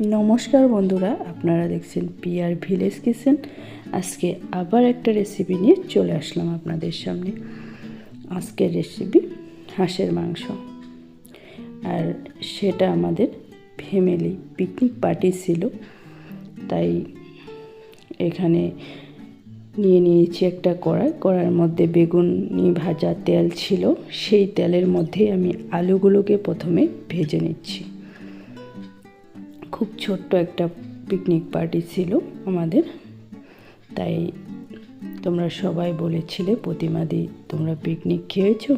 নমস্কার বন্ধুরা, আপনারা দেখছেন পিআর ভিলেজ কিচেন। আজকে আবার একটা রেসিপি নিয়ে চলে আসলাম আপনাদের সামনে। আজকের রেসিপি হাঁসের মাংস, আর সেটা আমাদের ফ্যামিলি পিকনিক পার্টি ছিল, তাই এখানে নিয়ে নিয়েছি একটা কড়াইয়ের মধ্যে বেগুনি ভাজা তেল ছিল। সেই তেলের মধ্যে আমি আলুগুলোকে প্রথমে ভেজে নিচ্ছি। খুব ছোট্ট একটা পিকনিক পার্টি ছিল আমাদের, তাই তোমরা সবাই বলেছিলে প্রতিমাদি তোমরা পিকনিক খেয়েছো,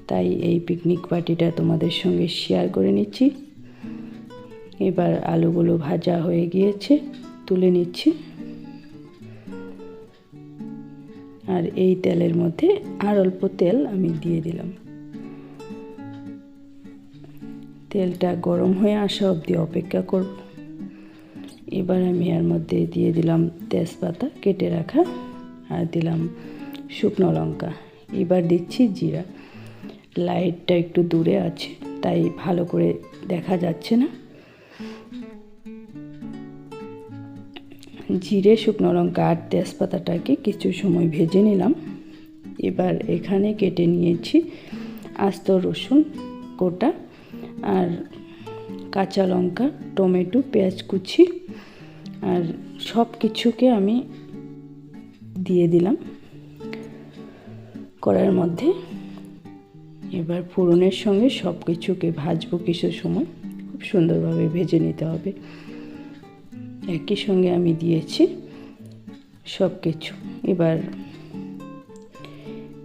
তাই এই পিকনিক পার্টিটা তোমাদের সঙ্গে শেয়ার করে নিচ্ছি। এবার আলুগুলো ভাজা হয়ে গিয়েছে, তুলে নিচ্ছি। আর এই তেলের মধ্যে আর অল্প তেল আমি দিয়ে দিলাম। তেলটা গরম হয়ে আসা অবধি অপেক্ষা করব। এবার আমি এর মধ্যে দিয়ে দিলাম তেজপাতা কেটে রাখা, আর দিলাম শুকনো লঙ্কা। এবার দিচ্ছি জিরা। লাইটটা একটু দূরে আছে, তাই ভালো করে দেখা যাচ্ছে না। জিরে, শুকনো লঙ্কা আর তেজপাতাটাকে কিছু সময় ভেজে নিলাম। এবার এখানে কেটে নিয়েছি আস্ত রসুন গোটা, আর কাঁচা লঙ্কা, টমেটো, পেঁয়াজ কুচি, আর সব কিছুকে আমি দিয়ে দিলাম কড়াইয়ের মধ্যে। এবার ফোড়নের সঙ্গে সব কিছুকে ভাজবো কিছু সময়, খুব সুন্দরভাবে ভেজে নিতে হবে। একই সঙ্গে আমি দিয়েছি সব কিছু। এবার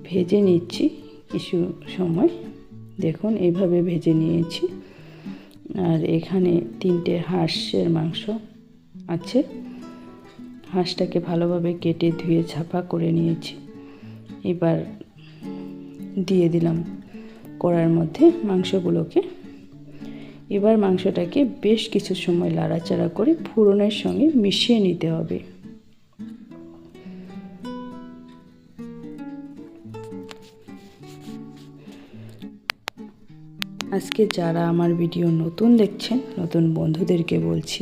ভেজে নিচ্ছি কিছু সময়, দেখুন এইভাবে ভেজে নিয়েছি। আর এখানে 3টে হাঁসের মাংস আছে। হাঁসটাকে ভালোভাবে কেটে ধুয়ে ছাপা করে নিয়েছি। এবার দিয়ে দিলাম কড়াইয়ের মধ্যে মাংসগুলোকে। এবার মাংসটাকে বেশ কিছু সময় নাড়াচাড়া করে ফোড়নের সঙ্গে মিশিয়ে নিতে হবে। আজকে যারা আমার ভিডিও নতুন দেখছেন, নতুন বন্ধুদেরকে বলছি,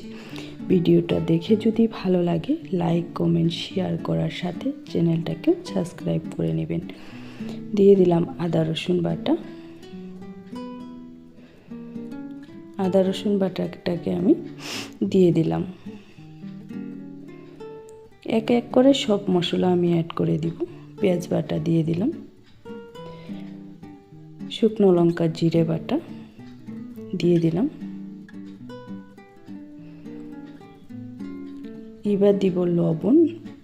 ভিডিওটা দেখে যদি ভালো লাগে লাইক, কমেন্ট, শেয়ার করার সাথে চ্যানেলটাকে সাবস্ক্রাইব করে নেবেন। দিয়ে দিলাম আদা রসুন বাটা। আদা রসুন বাটাটাকে আমি দিয়ে দিলাম। এক এক করে সব মশলা আমি অ্যাড করে দিব। পেঁয়াজ বাটা দিয়ে দিলাম, শুকনো লঙ্কা, জিরে বাটা দিয়ে দিলাম। এবার দিব লবণ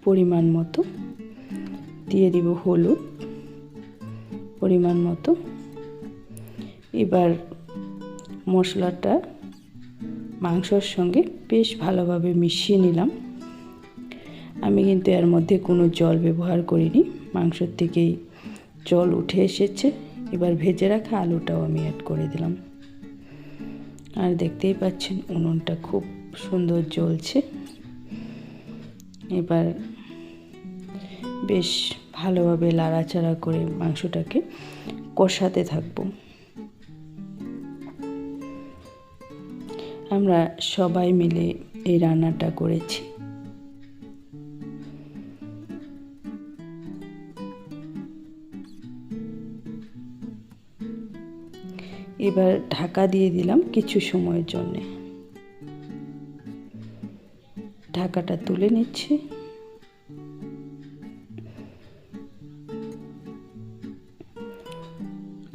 পরিমাণ মতো, দিয়ে দিব হলুদ পরিমাণ মতো। এবার মশলাটা মাংসর সঙ্গে বেশ ভালোভাবে মিশিয়ে নিলাম। আমি কিন্তু এর মধ্যে কোনো জল ব্যবহার করিনি, মাংসর থেকেই জল উঠে এসেছে। এবার ভেজে রাখা আলুটাও আমি অ্যাড করে দিলাম। আর দেখতেই পাচ্ছেন উনুনটা খুব সুন্দর জ্বলছে। এবার বেশ ভালোভাবে নাড়াচাড়া করে মাংসটাকে কষাতে থাকবো। আমরা সবাই মিলে এই রান্নাটা করেছি। এবার ঢাকা দিয়ে দিলাম কিছু সময়ের জন্য। ঢাকাটা তুলে নিচ্ছি।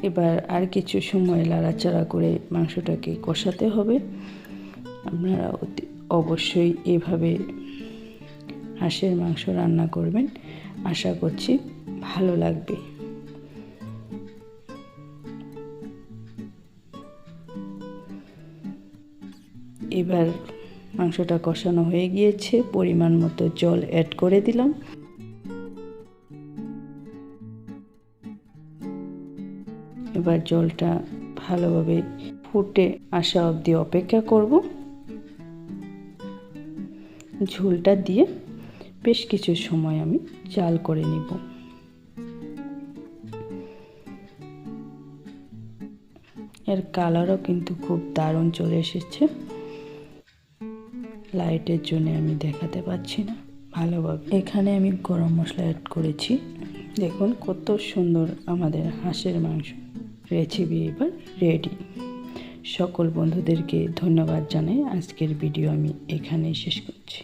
এবার আর কিছু সময় নাড়াচাড়া করে মাংসটাকে কষাতে হবে। আপনারা অবশ্যই এভাবে হাঁসের মাংস রান্না করবেন, আশা করছি ভালো লাগবে। এবার মাংসটা কষানো হয়ে গিয়েছে, পরিমাণ মতো জল অ্যাড করে দিলাম। এবার জলটা ভালোভাবে ফুটে আসা অবধি অপেক্ষা করব। ঝোলটা দিয়ে বেশ কিছু সময় আমি জাল করে নিব। এর কালারও কিন্তু খুব দারুণ চলে এসেছে। লাইটের জন্য আমি দেখাতে পাচ্ছি না ভালোভাবে। এখানে আমি গরম মশলা অ্যাড করেছি। দেখুন কত সুন্দর আমাদের হাঁসের মাংস রেসিপি এবার রেডি। সকল বন্ধুদেরকে ধন্যবাদ জানাই। আজকের ভিডিও আমি এখানেই শেষ করছি।